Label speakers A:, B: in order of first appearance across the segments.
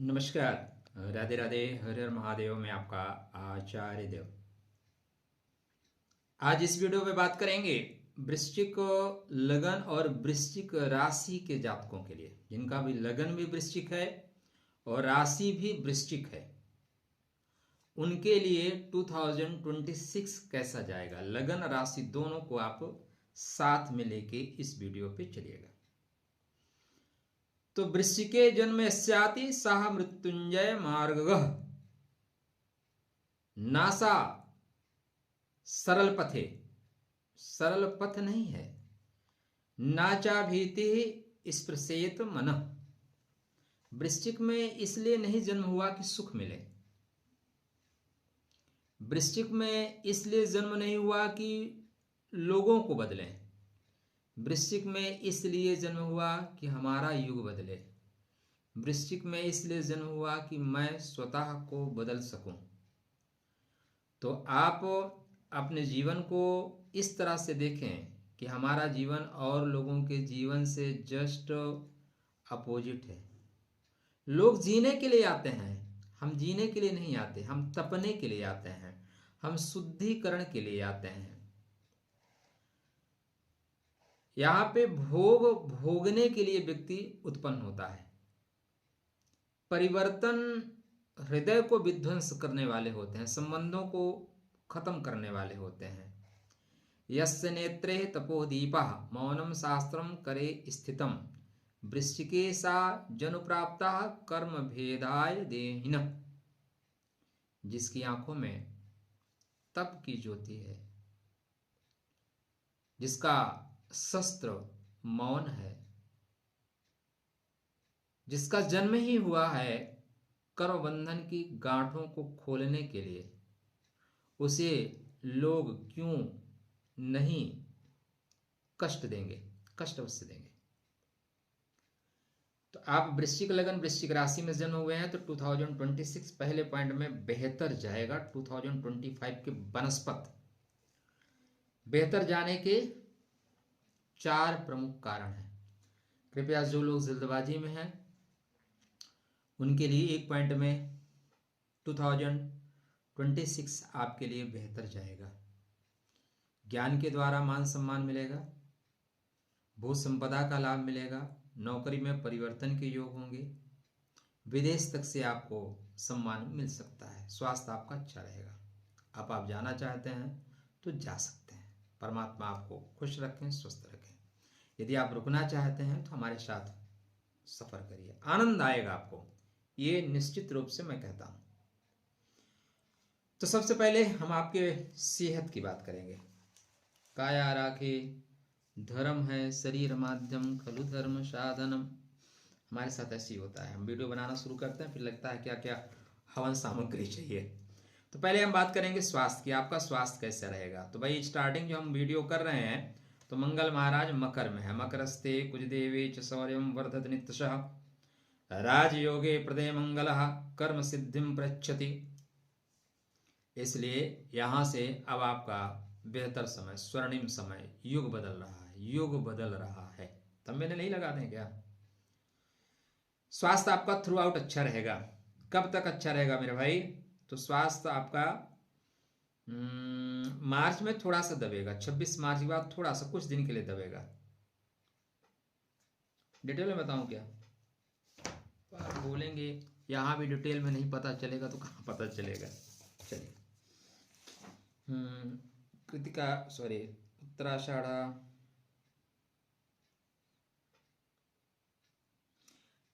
A: नमस्कार। राधे राधे, हर हर महादेव। मैं आपका आचार्य देव। आज इस वीडियो में बात करेंगे वृश्चिक लगन और वृश्चिक राशि के जातकों के लिए, जिनका भी लगन भी वृश्चिक है और राशि भी वृश्चिक है, उनके लिए 2026 कैसा जाएगा। लगन राशि दोनों को आप साथ में लेके इस वीडियो पे चलिएगा। तो वृश्चिके जन्मस्याति सह मृत्युंजय मार्गः नासा सरल पथे। सरल पथ नहीं है। नाचा भीति स्पृशेत मनः। वृश्चिक में इसलिए नहीं जन्म हुआ कि सुख मिले। वृश्चिक में इसलिए जन्म नहीं हुआ कि लोगों को बदलें। वृश्चिक में इसलिए जन्म हुआ कि हमारा युग बदले। वृश्चिक में इसलिए जन्म हुआ कि मैं स्वतः को बदल सकूं। तो आप अपने जीवन को इस तरह से देखें कि हमारा जीवन और लोगों के जीवन से जस्ट अपोजिट है। लोग जीने के लिए आते हैं, हम जीने के लिए नहीं आते। हम तपने के लिए आते हैं, हम शुद्धिकरण के लिए आते हैं। यहाँ पे भोग भोगने के लिए व्यक्ति उत्पन्न होता है। परिवर्तन हृदय को विध्वंस करने वाले होते हैं, संबंधों को खत्म करने वाले होते हैं। यस्य नेत्रे तपोदीपः मौनम शास्त्रम करे स्थितम वृश्चिके सा जनुप्राप्ता कर्म भेदाय देहिनः। जिसकी आंखों में तप की ज्योति है, जिसका शस्त्र मौन है, जिसका जन्म ही हुआ है कर्म बंधन की गांठों को खोलने के लिए, उसे लोग क्यों नहीं कष्ट देंगे, कष्ट अवश्य देंगे। तो आप वृश्चिक लगन वृश्चिक राशि में जन्म हुए हैं तो 2026 पहले पॉइंट में बेहतर जाएगा। 2025 के बनस्पत बेहतर जाने के 4 प्रमुख कारण हैं। कृपया जो लोग जल्दबाजी में हैं उनके लिए एक पॉइंट में 2026 आपके लिए बेहतर जाएगा। ज्ञान के द्वारा मान सम्मान मिलेगा, भू संपदा का लाभ मिलेगा, नौकरी में परिवर्तन के योग होंगे, विदेश तक से आपको सम्मान मिल सकता है, स्वास्थ्य आपका अच्छा रहेगा। आप जाना चाहते हैं तो जा सकते हैं। परमात्मा आपको खुश रखें, स्वस्थ रखें। यदि आप रुकना चाहते हैं तो हमारे साथ सफर करिए, आनंद आएगा आपको, ये निश्चित रूप से मैं कहता हूं। तो सबसे पहले हम आपके सेहत की बात करेंगे। काया राखे धर्म है, शरीर माध्यम खलु धर्म साधनम। हमारे साथ ऐसे ही होता है, हम वीडियो बनाना शुरू करते हैं, फिर लगता है क्या क्या हवन सामग्री चाहिए। तो पहले हम बात करेंगे स्वास्थ्य की। आपका स्वास्थ्य कैसा रहेगा। तो भाई स्टार्टिंग जो हम वीडियो कर रहे हैं तो मंगल महाराज मकर में है। मकरस्ते कुछ देवे च शौर्यम वर्धत नित्यशः राजयोगे प्रदे मंगलः कर्म सिद्धिम प्रच्छति। इसलिए यहां से अब आपका बेहतर समय, स्वर्णिम समय, युग बदल रहा है, युग बदल रहा है। तब मैंने नहीं लगा दें क्या। स्वास्थ्य आपका थ्रू आउट अच्छा रहेगा। कब तक अच्छा रहेगा मेरे भाई। तो स्वास्थ्य आपका मार्च में थोड़ा सा दबेगा, 26 मार्च के बाद थोड़ा सा कुछ दिन के लिए दबेगा। डिटेल में बताऊं क्या, आप बोलेंगे यहां भी डिटेल में नहीं पता चलेगा तो कहां पता चलेगा। चलिए कृतिका सॉरी उत्तराषाढ़ा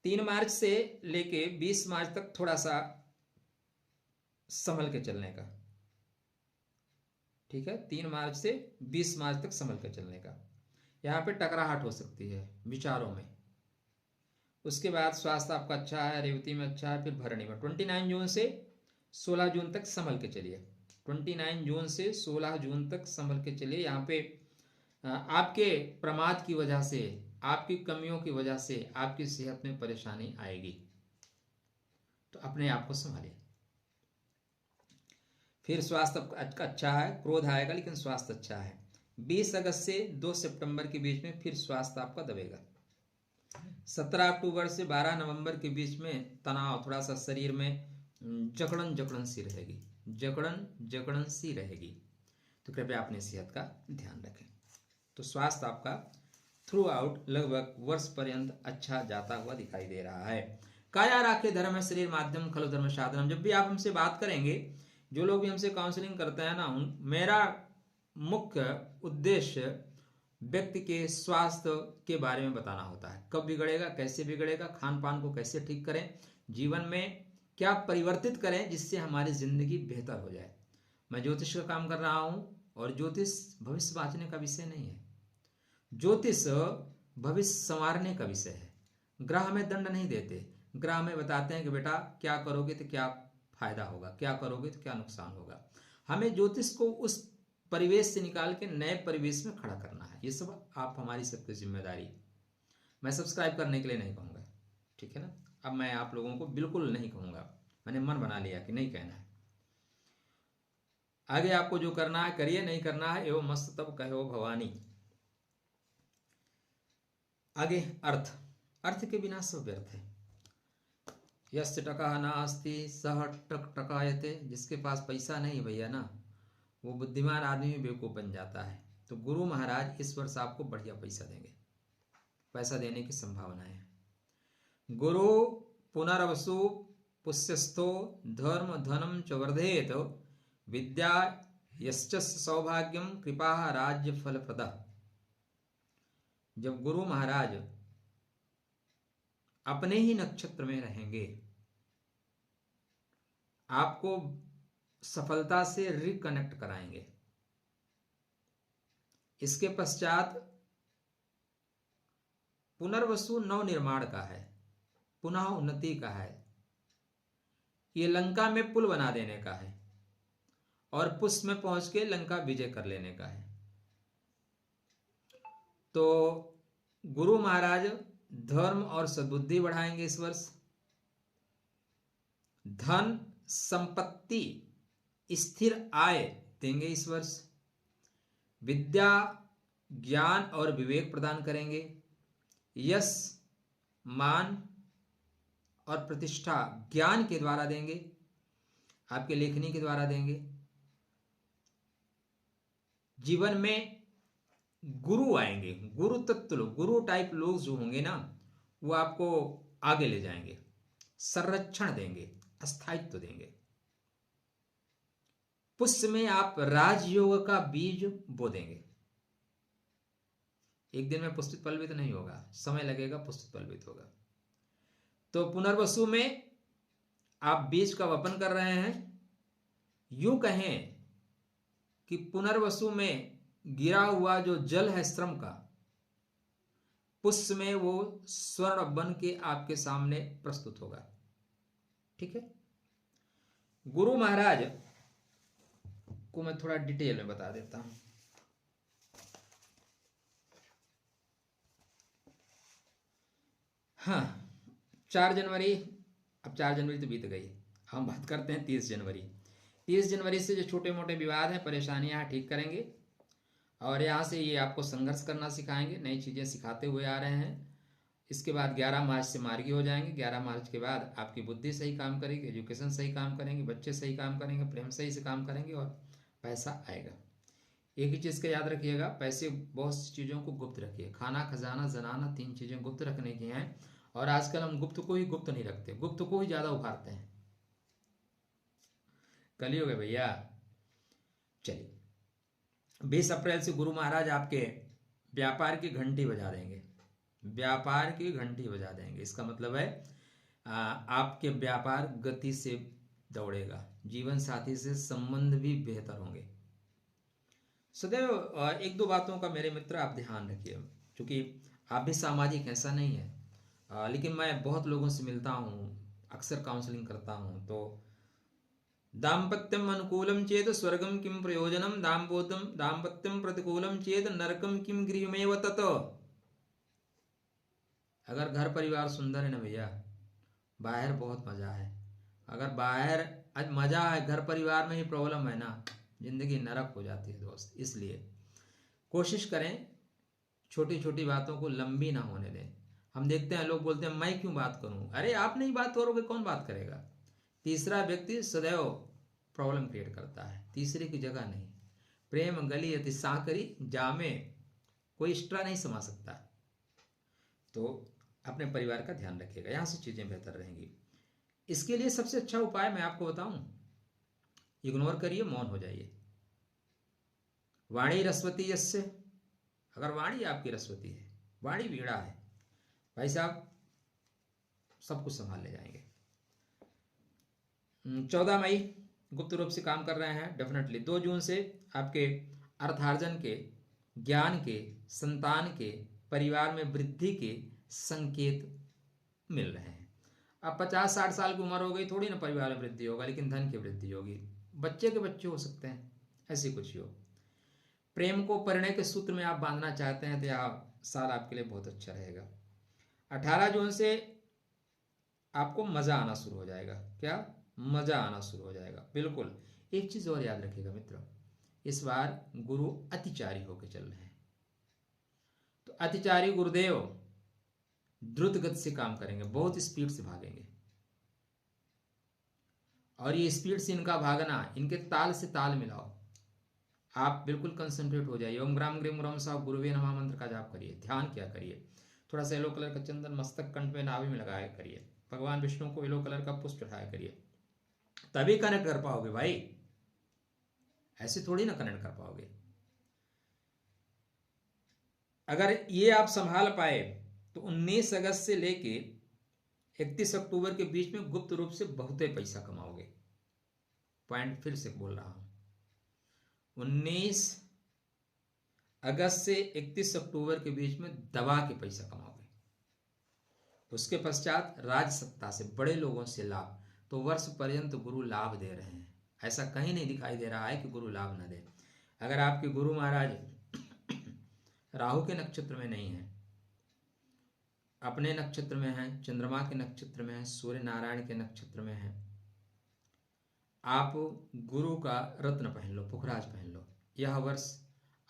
A: 3 मार्च से लेके 20 मार्च तक थोड़ा सा संभल के चलने का। ठीक है, 3 मार्च से 20 मार्च तक संभल के चलने का। यहाँ पे टकराहट हो सकती है विचारों में। उसके बाद स्वास्थ्य आपका अच्छा है, रेवती में अच्छा है, फिर भरणी में 29 जून से 16 जून तक संभल के चलिए। 29 जून से 16 जून तक संभल के चलिए। यहाँ पे आपके प्रमाद की वजह से, आपकी कमियों की वजह से आपकी सेहत में परेशानी आएगी, तो अपने आप को संभालिए। फिर स्वास्थ्य अच्छा है, क्रोध आएगा लेकिन स्वास्थ्य अच्छा है। 20 अगस्त से 2 सितंबर के बीच में फिर स्वास्थ्य आपका दबेगा। 17 अक्टूबर से 12 नवंबर के बीच में तनाव, थोड़ा सा शरीर में जकड़न जकड़न सी रहेगी, जकड़न जकड़न सी रहेगी। तो कृपया अपनी सेहत का ध्यान रखें। तो स्वास्थ्य आपका थ्रू आउट लगभग वर्ष पर्यंत अच्छा जाता हुआ दिखाई दे रहा है। काया राखे धर्म शरीर माध्यम खलु धर्म साधनम। जब भी आप हमसे बात करेंगे, जो लोग भी हमसे काउंसलिंग करते हैं ना, मेरा मुख्य उद्देश्य व्यक्ति के स्वास्थ्य के बारे में बताना होता है। कब बिगड़ेगा, कैसे बिगड़ेगा, खान पान को कैसे ठीक करें, जीवन में क्या परिवर्तित करें जिससे हमारी जिंदगी बेहतर हो जाए। मैं ज्योतिष का काम कर रहा हूं और ज्योतिष भविष्य बांचने का विषय नहीं है। ज्योतिष भविष्य संवारने का विषय है। ग्रह हमें दंड नहीं देते, ग्रह हमें बताते हैं कि बेटा क्या करोगे तो क्या फायदा होगा, क्या करोगे तो क्या नुकसान होगा। हमें ज्योतिष को उस परिवेश से निकाल के नए परिवेश में खड़ा करना है। ये सब आप हमारी सबकी जिम्मेदारी। मैं सब्सक्राइब करने के लिए नहीं कहूँगा, ठीक है ना। अब मैं आप लोगों को बिल्कुल नहीं कहूँगा, मैंने मन बना लिया कि नहीं कहना है। आगे आपको जो करना है करिए, नहीं करना है एवं मस्त तब कहो भवानी। आगे अर्थ, अर्थ के बिना सब व्यर्थ है। यस्य टका नास्ति सह टक टकायते। जिसके पास पैसा नहीं भैया ना, वो बुद्धिमान आदमी भी बेवकूफ बन जाता है। तो गुरु महाराज इस वर्ष आपको बढ़िया पैसा देंगे, पैसा देने की संभावना है। गुरु पुनर्वसु पुष्यस्थो धर्म धनम च वर्धेत विद्या यश्च सौभाग्यम कृपा राज्य फलप्रदा। जब गुरु महाराज अपने ही नक्षत्र में रहेंगे, आपको सफलता से रिकनेक्ट कराएंगे। इसके पश्चात पुनर्वसु नव निर्माण का है, पुनः उन्नति का है। ये लंका में पुल बना देने का है और पुष्प में पहुंच के लंका विजय कर लेने का है। तो गुरु महाराज धर्म और सद्बुद्धि बढ़ाएंगे इस वर्ष। धन संपत्ति स्थिर आय देंगे इस वर्ष। विद्या ज्ञान और विवेक प्रदान करेंगे। यश मान और प्रतिष्ठा ज्ञान के द्वारा देंगे, आपके लेखनी के द्वारा देंगे। जीवन में गुरु आएंगे, गुरु तत्व लोग, गुरु टाइप लोग जो होंगे ना, वो आपको आगे ले जाएंगे, संरक्षण देंगे, स्थायित्व देंगे। पुष्य में आप राजयोग का बीज बो देंगे। एक दिन में पुष्पित पल्वित नहीं होगा, समय लगेगा, पुष्पित पल्वित होगा। तो पुनर्वसु में आप बीज का वपन कर रहे हैं। यूं कहें कि पुनर्वसु में गिरा हुआ जो जल है श्रम का, पुष्य में वो स्वर्ण बन के आपके सामने प्रस्तुत होगा। ठीक है। गुरु महाराज को मैं थोड़ा डिटेल में बता देता हूं। हाँ, 4 जनवरी, अब 4 जनवरी तो बीत गई, हम बात करते हैं 30 जनवरी। 30 जनवरी से जो छोटे मोटे विवाद हैं, परेशानियां ठीक करेंगे और यहाँ से ये आपको संघर्ष करना सिखाएंगे, नई चीज़ें सिखाते हुए आ रहे हैं। इसके बाद 11 मार्च से मार्गी हो जाएंगे। 11 मार्च के बाद आपकी बुद्धि सही काम करेगी, एजुकेशन सही काम करेंगे, बच्चे सही काम करेंगे, प्रेम सही से काम करेंगे और पैसा आएगा। एक ही चीज़ का याद रखिएगा, पैसे बहुत सी चीज़ों को गुप्त रखिए। खाना, खजाना, जनाना, 3 चीज़ें गुप्त रखने की हैं और आजकल हम गुप्त को ही गुप्त नहीं रखते, गुप्त को ही ज़्यादा उभारते हैं। कलियुग है भैया। चलिए, 20 अप्रैल से गुरु महाराज आपके व्यापार की घंटी बजा देंगे, व्यापार की घंटी बजा देंगे। इसका मतलब है आपके व्यापार गति से दौड़ेगा, जीवन साथी से संबंध भी बेहतर होंगे। सदैव 1-2 बातों का मेरे मित्र आप ध्यान रखिए, क्योंकि आप भी सामाजिक, ऐसा नहीं है। लेकिन मैं बहुत लोगों से मिलता हूँ, अक्सर काउंसलिंग करता हूँ। तो दाम्पत्यम अनुकूलम चेत स्वर्गम किम प्रयोजनम, दाम्पत्यम प्रतिकूलम चेत नरकम किम गृहमेव तत। अगर घर परिवार सुंदर है ना भैया, बाहर बहुत मजा है। अगर बाहर आज मजा है, घर परिवार में ही प्रॉब्लम है ना, जिंदगी नरक हो जाती है दोस्त। इसलिए कोशिश करें छोटी छोटी बातों को लंबी ना होने दें। हम देखते हैं लोग बोलते हैं मैं क्यों बात करूं, अरे आप नहीं बात करोगे कौन बात करेगा। तीसरा व्यक्ति सदैव प्रॉब्लम क्रिएट करता है, तीसरे की जगह नहीं। प्रेम गली अति साकरी, जामे कोई एक्स्ट्रा नहीं समा सकता। तो अपने परिवार का ध्यान रखिएगा, यहां से चीजें बेहतर रहेंगी। इसके लिए सबसे अच्छा उपाय मैं आपको बताऊं, इग्नोर करिए, मौन हो जाइए। वाणी रस्वती यस्य, अगर वाणी आपकी रस्वती है, वाणी वीणा है, भाई साहब सब कुछ संभाल ले जाएंगे। 14 मई गुप्त रूप से काम कर रहे हैं डेफिनेटली। 2 जून से आपके अर्थार्जन के, ज्ञान के, संतान के, परिवार में वृद्धि के संकेत मिल रहे हैं। अब 50-60 साल की उम्र हो गई, थोड़ी ना परिवार में वृद्धि होगा, लेकिन धन की वृद्धि होगी। बच्चे के बच्चे हो सकते हैं, ऐसी कुछ ही हो। प्रेम को परिणय के सूत्र में आप बांधना चाहते हैं तो यह साल आपके लिए बहुत अच्छा रहेगा। 18 जून से आपको मजा आना शुरू हो जाएगा। क्या? मजा आना शुरू हो जाएगा, बिल्कुल। एक चीज और याद रखिएगा मित्र, इस बार गुरु अतिचारी होकर चल रहे हैं, तो अतिचारी गुरुदेव द्रुत गति से काम करेंगे, बहुत स्पीड से भागेंगे। और ये स्पीड से इनका भागना, इनके ताल से ताल मिलाओ, आप बिल्कुल कंसंट्रेट हो जाइए। ओम ग्राम ग्रीम ग्राम साहब गुरुवे नमः मंत्र का जाप करिए, ध्यान क्या करिए, थोड़ा सा येलो कलर का चंदन मस्तक कंठ में नाभि में लगाया करिए, भगवान विष्णु को येलो कलर का पुष्प चढ़ाया करिए, तभी कनेक्ट कर पाओगे भाई, ऐसे थोड़ी ना कनेक्ट कर पाओगे। अगर ये आप संभाल पाए तो 19 अगस्त से लेके 31 अक्टूबर के बीच में गुप्त रूप से बहुत पैसा कमाओगे। पॉइंट फिर से बोल रहा हूं, 19 अगस्त से 31 अक्टूबर के बीच में दबा के पैसा कमाओगे। उसके पश्चात राज सत्ता से, बड़े लोगों से लाभ, तो वर्ष पर्यंत गुरु लाभ दे रहे हैं, ऐसा कहीं नहीं दिखाई दे रहा है कि गुरु लाभ न दे। अगर आपके गुरु महाराज राहु के नक्षत्र में नहीं है, अपने नक्षत्र में है, चंद्रमा के नक्षत्र में है, सूर्य नारायण के नक्षत्र में है, आप गुरु का रत्न पहन लो, पुखराज पहन लो, यह वर्ष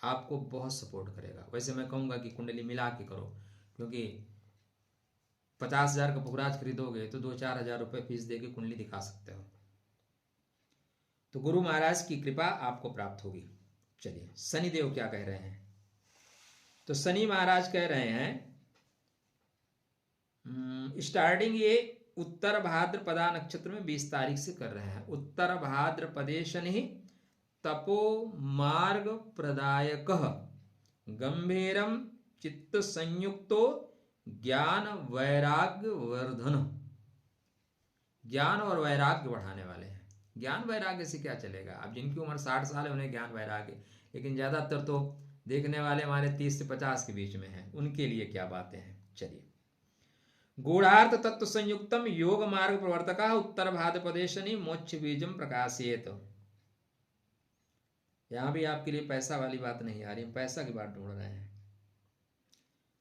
A: आपको बहुत सपोर्ट करेगा। वैसे मैं कहूंगा कि कुंडली मिला के करो, क्योंकि 50,000 का पुखराज खरीदोगे तो 2-4 हजार रुपये फीस देके कुंडली दिखा सकते हो। तो गुरु महाराज की कृपा आपको प्राप्त होगी। चलिए शनिदेव क्या कह रहे हैं, तो शनि महाराज कह रहे हैं स्टार्टिंग ये उत्तर भाद्रपदा नक्षत्र में 20 तारीख से कर रहे हैं। उत्तर भाद्रपदे शनि तपो मार्ग प्रदायक गंभीरम चित्त संयुक्तो ज्ञान वैराग्य वर्धन, ज्ञान और वैराग्य बढ़ाने वाले हैं। ज्ञान वैराग्य से क्या चलेगा, अब जिनकी उम्र 60 साल है उन्हें ज्ञान वैराग्य, लेकिन ज्यादातर तो देखने वाले हमारे 30 से 50 के बीच में हैं, उनके लिए क्या बातें हैं। चलिए, गूढ़ार्थ तत्व संयुक्तम योग मार्ग प्रवर्तक उत्तर भाद्रपदे शनि मोक्ष बीजम प्रकाशित। यहां भी आपके लिए पैसा वाली बात नहीं आ रही, पैसा की बात ढूंढ रहे हैं।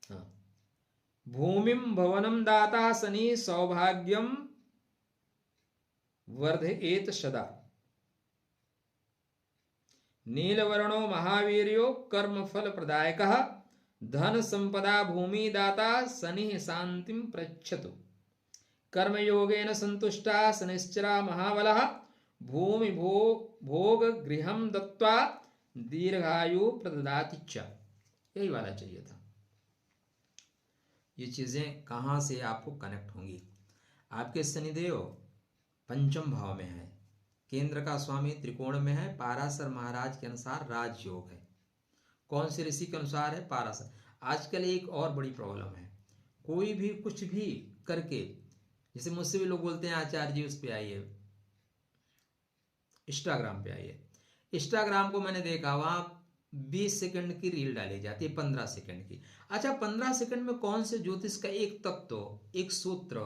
A: हाँ, भूमिम भवनम दाता शनि सौभाग्यम वर्धयेत सदा, नीलवर्णो महावीर्यो कर्म फल प्रदायकः धन संपदा भूमि दाता शनि शांतिम पृच्छतु, कर्मयोगेन संतुष्टा शनिश्चरा महाबलः भूमि भोग गृहम दत्त्वा दीर्घायु प्रददाति च। यही वाला चाहिए था। ये चीजें कहां से आपको कनेक्ट होंगी, आपके शनिदेव पंचम भाव में है, केंद्र का स्वामी त्रिकोण में है, पाराशर महाराज के अनुसार राजयोग है। कौन से ऋषि के अनुसार है? पाराशर। आजकल एक और बड़ी प्रॉब्लम है, कोई भी कुछ भी करके, जैसे मुझसे भी लोग बोलते हैं आचार्य जी उस पे आइए, इंस्टाग्राम पे आइए। इंस्टाग्राम को मैंने देखा, वहां 20 सेकंड की रील डाली जाती है, 15 सेकंड की। अच्छा, 15 सेकंड में कौन से ज्योतिष का एक तत्व, एक सूत्र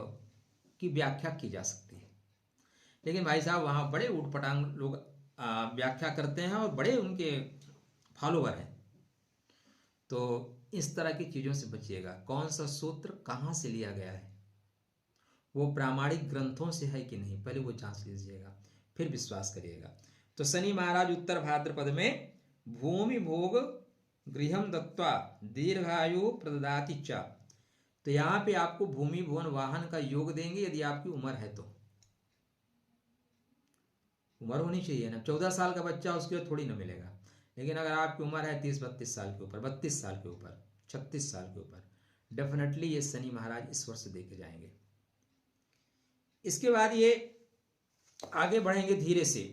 A: की व्याख्या की जा सकती है? लेकिन भाई साहब वहां बड़े उठपटांग लोग व्याख्या करते हैं और बड़े उनके फॉलोवर हैं। तो इस तरह की चीजों से बचिएगा। कौन सा सूत्र कहां से लिया गया है, वो प्रामाणिक ग्रंथों से है कि नहीं, पहले वो जांच लीजिएगा, फिर विश्वास करिएगा। तो शनि महाराज उत्तर भाद्रपद में भूमि भोग गृहम दत्त्वा दीर्घायु प्रददाति च, तो यहाँ पे आपको भूमि भवन वाहन का योग देंगे यदि आपकी उम्र है तो। उम्र होनी चाहिए ना, 14 साल का बच्चा उसके लिए थोड़ी ना मिलेगा। लेकिन अगर आपकी उम्र है 30-32 साल के ऊपर, 32 साल के ऊपर, 36 साल के ऊपर, डेफिनेटली ये शनि महाराज इस वर्ष देके जाएंगे। इसके बाद ये आगे बढ़ेंगे धीरे से।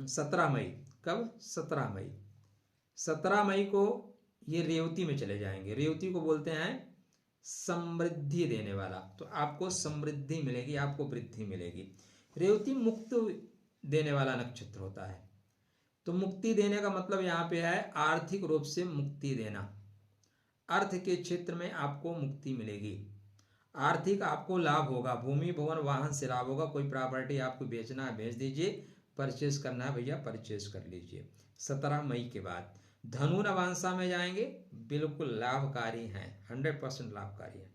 A: 17 मई, कब? 17 मई। 17 मई को ये रेवती में चले जाएंगे। रेवती को बोलते हैं समृद्धि देने वाला, तो आपको समृद्धि मिलेगी, आपको वृद्धि मिलेगी। रेवती मुक्त देने वाला नक्षत्र होता है। तो मुक्ति देने का मतलब यहाँ पे है आर्थिक रूप से मुक्ति देना। अर्थ के क्षेत्र में आपको मुक्ति मिलेगी, आर्थिक आपको लाभ होगा, भूमि भवन वाहन से लाभ होगा। कोई प्रॉपर्टी आपको बेचना है बेच दीजिए, परचेज करना है भैया परचेज कर लीजिए। 17 मई के बाद धनु नवांशा में जाएंगे, बिल्कुल लाभकारी हैं, 100% लाभकारी है।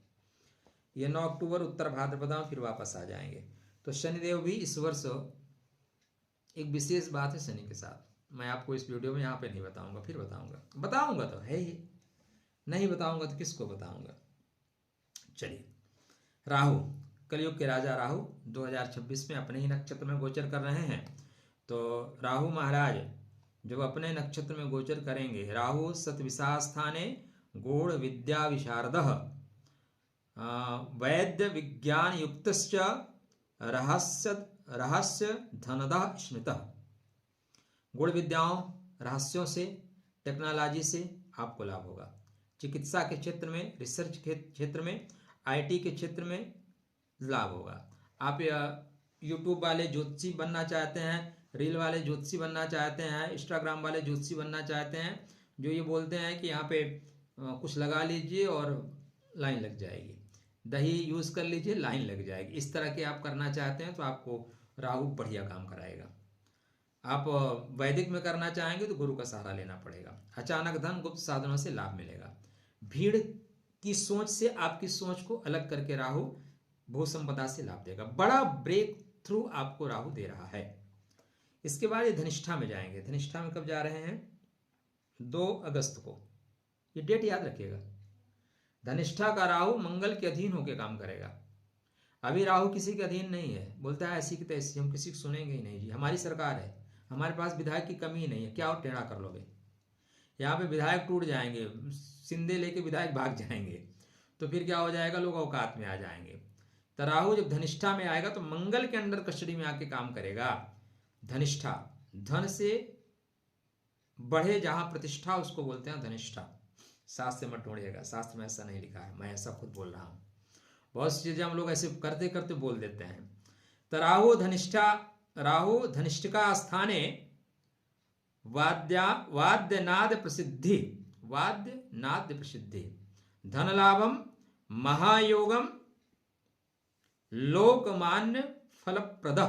A: ये 9 अक्टूबर उत्तर भाद्रपदा में फिर वापस आ जाएंगे। तो शनिदेव भी इस वर्ष, एक विशेष बात है शनि के साथ, मैं आपको इस वीडियो में यहाँ पे नहीं बताऊंगा, फिर बताऊंगा तो है ही, नहीं बताऊंगा तो किसको बताऊंगा। चलिए, राहु, कलयुग के राजा राहु 2026 में अपने ही नक्षत्र में गोचर कर रहे हैं। तो राहु महाराज जब अपने नक्षत्र में गोचर करेंगे, राहु सतविशास्थाने गूढ़ विद्या विशारदः वैद्य विज्ञान युक्तश्च रहस्य धनदः स्मृतः। गुण विद्याओं, रहस्यों से, टेक्नोलॉजी से आपको लाभ होगा। चिकित्सा के क्षेत्र में, रिसर्च के क्षेत्र में, आईटी के क्षेत्र में लाभ होगा। आप यूट्यूब वाले ज्योतिषी बनना चाहते हैं, रील वाले ज्योतिषी बनना चाहते हैं, इंस्टाग्राम वाले ज्योतिषी बनना चाहते हैं, जो ये बोलते हैं कि यहाँ पे कुछ लगा लीजिए और लाइन लग जाएगी, दही यूज़ कर लीजिए लाइन लग जाएगी, इस तरह के आप करना चाहते हैं तो आपको राहु बढ़िया काम कराएगा। आप वैदिक में करना चाहेंगे तो गुरु का सहारा लेना पड़ेगा। अचानक धन, गुप्त साधनों से लाभ मिलेगा। भीड़ की सोच से आपकी सोच को अलग करके राहु भू संपदा से लाभ देगा। बड़ा ब्रेक थ्रू आपको राहु दे रहा है। इसके बाद ये धनिष्ठा में जाएंगे। धनिष्ठा में कब जा रहे हैं? 2 अगस्त को। ये डेट याद रखिएगा। धनिष्ठा का राहु मंगल के अधीन होकर काम करेगा। अभी राहु किसी के अधीन नहीं है, बोलता है ऐसी की तैसी, हम किसी को सुनेंगे ही नहीं जी, हमारी सरकार है, हमारे पास विधायक की कमी ही नहीं है, क्या और टेढ़ा कर लोगे। यहाँ पे विधायक टूट जाएंगे, सिंधे लेके विधायक भाग जाएंगे, तो फिर क्या हो जाएगा, लोग औकात में आ जाएंगे। तो राहु जब धनिष्ठा में आएगा तो मंगल के अंडर कस्टडी में आके काम करेगा। धनिष्ठा, धन से बढ़े जहां प्रतिष्ठा उसको बोलते हैं धनिष्ठा। शास्त्र में मत ढूंढिएगा, शास्त्र में ऐसा नहीं लिखा है, मैं ऐसा खुद बोल रहा हूं। बहुत सी चीजें हम लोग ऐसे करते करते बोल देते हैं। तो राहु धनिष्ठिका स्थाने वाद्य नाद प्रसिद्धि, धन लाभम महायोगम लोकमान्य फलप्रद।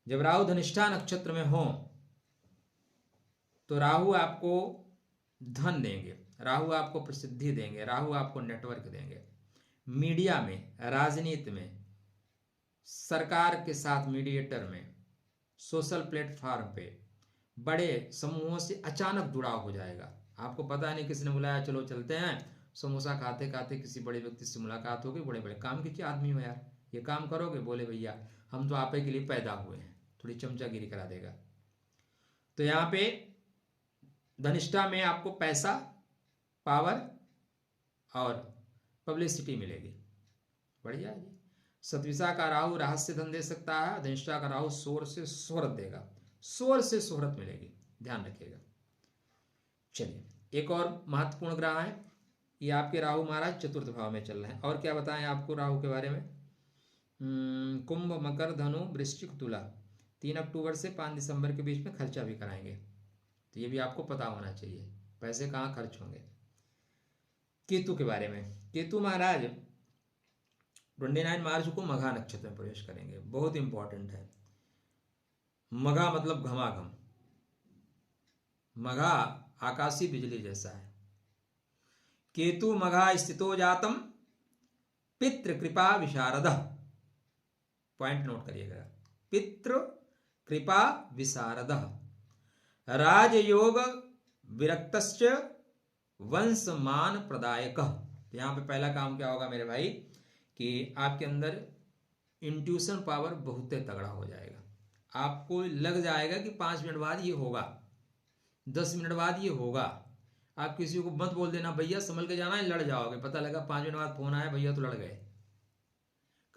A: जब राहु धनिष्ठा नक्षत्र में हो तो राहु आपको धन देंगे, राहु आपको प्रसिद्धि देंगे, राहु आपको नेटवर्क देंगे। मीडिया में, राजनीति में, सरकार के साथ मीडिएटर में, सोशल प्लेटफॉर्म पे बड़े समूहों से अचानक जुड़ाव हो जाएगा। आपको पता नहीं किसने बुलाया, चलो चलते हैं, समोसा खाते खाते किसी बड़े व्यक्ति से मुलाकात होगी, बड़े बड़े काम के आदमी हो यार, ये काम करोगे? बोले भैया हम तो आप ही के लिए पैदा हुए हैं, थोड़ी चमचागिरी करा देगा। तो यहाँ पे धनिष्ठा में आपको पैसा, पावर और पब्लिसिटी मिलेगी, बढ़िया जी। सतविशा का राहु रहस्य धन दे सकता है, धनिष्ठा का राहु शोर से शोहरत देगा, शोर से शोहरत मिलेगी, ध्यान रखिएगा। चलिए, एक और महत्वपूर्ण ग्रह है, ये आपके राहु महाराज चतुर्थ भाव में चल रहे हैं। और क्या बताएं आपको राहु के बारे में? कुंभ, मकर, धनु, वृश्चिक, तुला 3 अक्टूबर से 5 दिसंबर के बीच में खर्चा भी कराएंगे, तो ये भी आपको पता होना चाहिए पैसे कहाँ खर्च होंगे। केतु के बारे में, केतु महाराज 29 मार्च को मघा नक्षत्र में प्रवेश करेंगे, बहुत इंपॉर्टेंट है। मघा मतलब घमाघम, मघा आकाशीय बिजली जैसा है। केतु मघा स्थितो जातम पितृ कृपा विशारद, पॉइंट नोट करिएगा, पितृ कृपा विशारद। राजयोग विरक्तश्च वंशमान प्रदायक। तो यहाँ पे पहला काम क्या होगा मेरे भाई कि आपके अंदर इंट्यूशन पावर बहुत तगड़ा हो जाएगा। आपको लग जाएगा कि 5 मिनट बाद ये होगा, 10 मिनट बाद ये होगा। आप किसी को मत बोल देना भैया संभल के जाना है, लड़ जाओगे, पता लगा 5 मिनट बाद फोन आया भैया तो लड़ गए।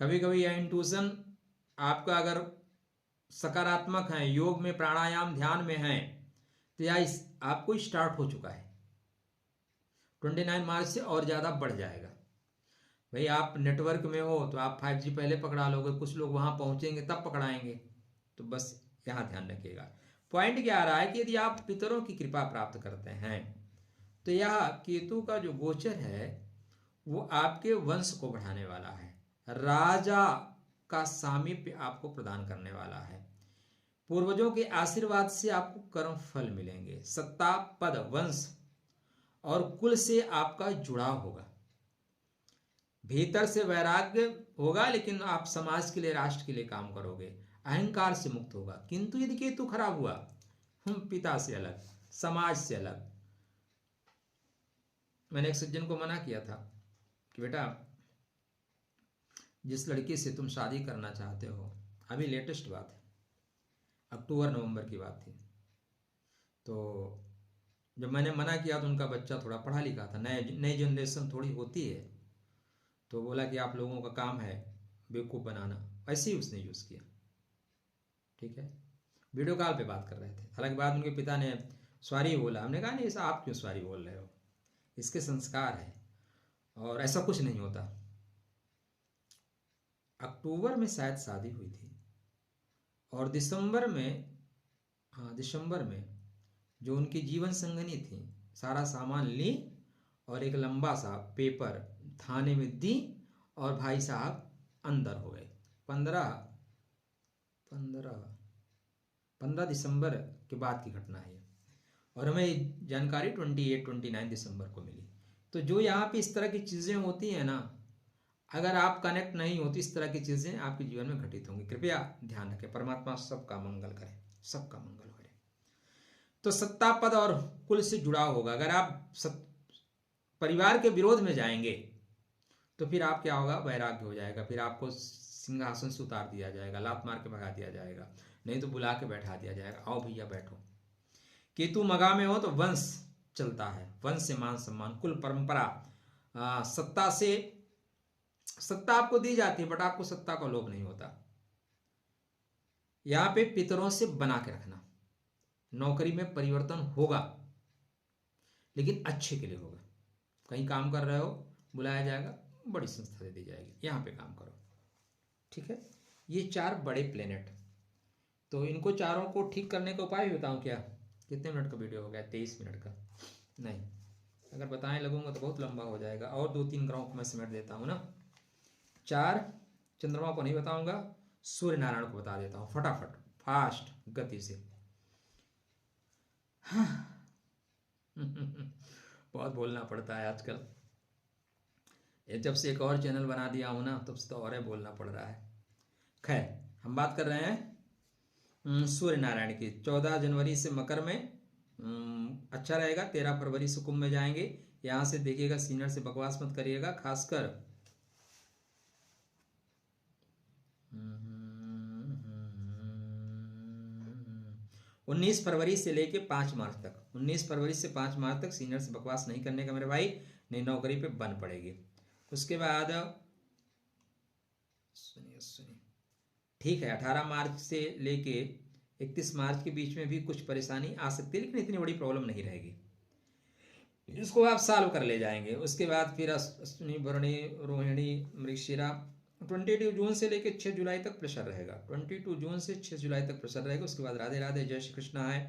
A: कभी कभी यह इंट्यूशन आपका अगर सकारात्मक है, योग में, प्राणायाम, ध्यान में है, तो यह आपको स्टार्ट हो चुका है। 29 मार्च से और ज़्यादा बढ़ जाएगा। भाई आप नेटवर्क में हो तो आप 5G पहले पकड़ा लोगे, कुछ लोग वहाँ पहुँचेंगे तब पकड़ाएंगे। तो बस यहाँ ध्यान रखिएगा। पॉइंट क्या आ रहा है कि यदि आप पितरों की कृपा प्राप्त करते हैं तो यह केतु का जो गोचर है वो आपके वंश को बढ़ाने वाला है, राजा का सामीप्य आपको प्रदान करने वाला है, पूर्वजों के आशीर्वाद से आपको कर्म फल मिलेंगे, सत्ता, पद, वंश और कुल से आपका जुड़ाव होगा, भीतर से वैराग्य होगा, लेकिन आप समाज के लिए, राष्ट्र के लिए काम करोगे, अहंकार से मुक्त होगा। किंतु यदि केतु खराब हुआ, हम पिता से अलग, समाज से अलग। मैंने एक सज्जन को मना किया था कि बेटा जिस लड़की से तुम शादी करना चाहते हो, अभी लेटेस्ट बात है, अक्टूबर नवंबर की बात थी, तो जब मैंने मना किया तो उनका बच्चा थोड़ा पढ़ा लिखा था, नई जनरेशन थोड़ी होती है, तो बोला कि आप लोगों का काम है बेवकूफ़ बनाना। ऐसे ही उसने यूज़ किया। ठीक है, वीडियो कॉल पे बात कर रहे थे। हालांकि बाद उनके पिता ने सॉरी बोला। हमने कहा नहीं, ऐसा आप क्यों सॉरी बोल रहे हो, इसके संस्कार है और ऐसा कुछ नहीं होता। अक्टूबर में शायद शादी हुई थी और दिसंबर में जो उनकी जीवन संगनी थी, सारा सामान ली और एक लंबा सा पेपर थाने में दी और भाई साहब अंदर हो गए। 15 दिसंबर के बाद की घटना है और हमें जानकारी 29 दिसंबर को मिली। तो जो यहाँ पे इस तरह की चीज़ें होती हैं ना, अगर आप कनेक्ट नहीं होती, इस तरह की चीज़ें आपके जीवन में घटित होंगी। कृपया ध्यान रखें। परमात्मा सबका मंगल करे, सबका मंगल करे। तो सत्ता, पद और कुल से जुड़ाव होगा। अगर आप परिवार के विरोध में जाएंगे तो फिर आप क्या होगा, वैराग्य हो जाएगा, फिर आपको सिंहासन से उतार दिया जाएगा, लात मार के भगा दिया जाएगा, नहीं तो बुला के बैठा दिया जाएगा, आओ भैया बैठो। केतु मगा में हो तो वंश चलता है, वंश से मान सम्मान, कुल परंपरा, सत्ता से, सत्ता आपको दी जाती है बट आपको सत्ता का लोभ नहीं होता। यहां पे पितरों से बना के रखना। नौकरी में परिवर्तन होगा लेकिन अच्छे के लिए होगा। कहीं काम कर रहे हो, बुलाया जाएगा, बड़ी संस्था दे दी जाएगी, यहाँ पे काम करो। ठीक है, ये 4 बड़े प्लेनेट। तो इनको चारों को ठीक करने का उपाय भी बताऊँ क्या? कितने मिनट का वीडियो हो गया? 23 मिनट का। नहीं, अगर बताने लगूंगा तो बहुत लंबा हो जाएगा। और 2-3 ग्रहों को मैं समेट देता हूँ ना। 4 चंद्रमा को नहीं बताऊंगा, सूर्य नारायण को बता देता हूँ फटाफट, फास्ट गति से। बहुत बोलना पड़ता है आजकल। ये जब से एक और चैनल बना दिया हूँ ना, तब से तो और ही बोलना पड़ रहा है। खैर, हम बात कर रहे हैं सूर्य नारायण की। 14 जनवरी से मकर में अच्छा रहेगा। 13 फरवरी से कुंभ में जाएंगे। यहाँ से देखिएगा, सीनियर से बकवास मत करिएगा, खासकर 19 फरवरी से लेके 5 मार्च तक, 19 फरवरी से 5 मार्च तक सीनियर से बकवास नहीं करने का मेरे भाई, नहीं नौकरी पे बन पड़ेगी। उसके बाद सुनिए, ठीक है, 18 मार्च से लेके 31 मार्च के बीच में भी कुछ परेशानी आ सकती है, लेकिन इतनी बड़ी प्रॉब्लम नहीं रहेगी, इसको आप सॉल्व कर ले जाएंगे। उसके बाद फिर अश्विनी, भरणी, रोहिणी, मृगशिरा 22 जून से लेकर 6 जुलाई तक प्रेशर रहेगा। 22 जून से 6 जुलाई तक प्रेशर रहेगा। उसके बाद राधे राधे जय श्री कृष्णा है।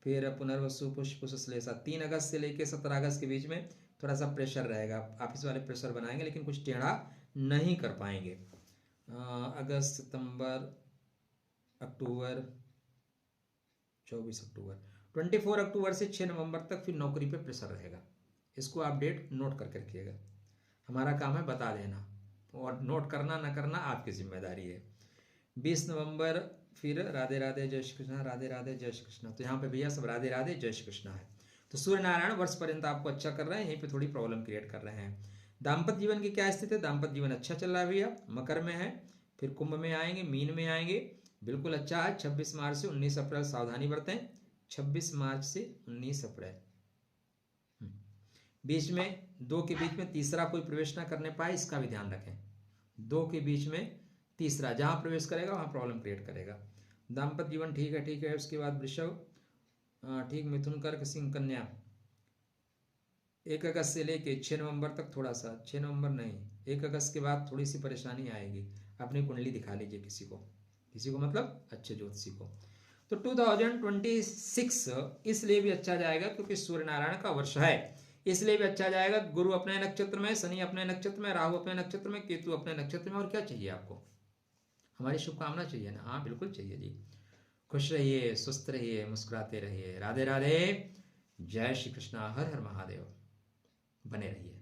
A: फिर पुनर्वसु, पुष्प, श्लेषा 3 अगस्त से लेकर 17 अगस्त के बीच में थोड़ा सा प्रेशर रहेगा। ऑफिस वाले प्रेशर बनाएंगे लेकिन कुछ टेढ़ा नहीं कर पाएंगे। अगस्त, सितंबर, अक्टूबर, 24 अक्टूबर, 24 अक्टूबर से 6 नवंबर तक फिर नौकरी पे प्रेशर रहेगा। इसको आप डेट नोट करके रखिएगा। हमारा काम है बता देना, और नोट करना ना करना आपकी जिम्मेदारी है। 20 नवंबर फिर राधे राधे जय श्री कृष्णा, राधे राधे जय श्री कृष्णा। तो यहाँ पे भैया सब राधे राधे जय श्री कृष्णा है। तो सूर्य नारायण वर्ष पर्यंत आपको अच्छा कर रहे हैं, यहीं पे थोड़ी प्रॉब्लम क्रिएट कर रहे हैं। दाम्पत्य जीवन की क्या स्थिति है? दाम्पत्य जीवन अच्छा चल रहा है भैया, मकर में है, फिर कुंभ में आएंगे, मीन में आएंगे, बिल्कुल अच्छा है। 26 मार्च से 19 अप्रैल सावधानी बरतें, 26 मार्च से 19 अप्रैल। बीच में दो के बीच में तीसरा कोई प्रवेश ना करने पाए, इसका भी ध्यान रखें। दो के बीच में तीसरा जहां प्रवेश करेगा वहां प्रॉब्लम क्रिएट करेगा। दाम्पत्य जीवन ठीक है, ठीक है। उसके बाद वृषभ ठीक, मिथुन, कर्क, सिंह, कन्या 1 अगस्त से लेके 6 नवंबर तक थोड़ा सा, 6 नवंबर नहीं, 1 अगस्त के बाद थोड़ी सी परेशानी आएगी। अपनी कुंडली दिखा लीजिए किसी को, किसी को मतलब अच्छे ज्योतिषी को। तो 2026 इसलिए भी अच्छा जाएगा क्योंकि सूर्य नारायण का वर्ष है, इसलिए भी अच्छा जाएगा। गुरु अपने नक्षत्र में, शनि अपने नक्षत्र में, राहु अपने नक्षत्र में, केतु अपने नक्षत्र में। और क्या चाहिए आपको? हमारी शुभकामना चाहिए ना? हाँ बिल्कुल चाहिए जी। खुश रहिए, स्वस्थ रहिए, मुस्कुराते रहिए। राधे राधे, जय श्री कृष्णा, हर हर महादेव। बने रहिए।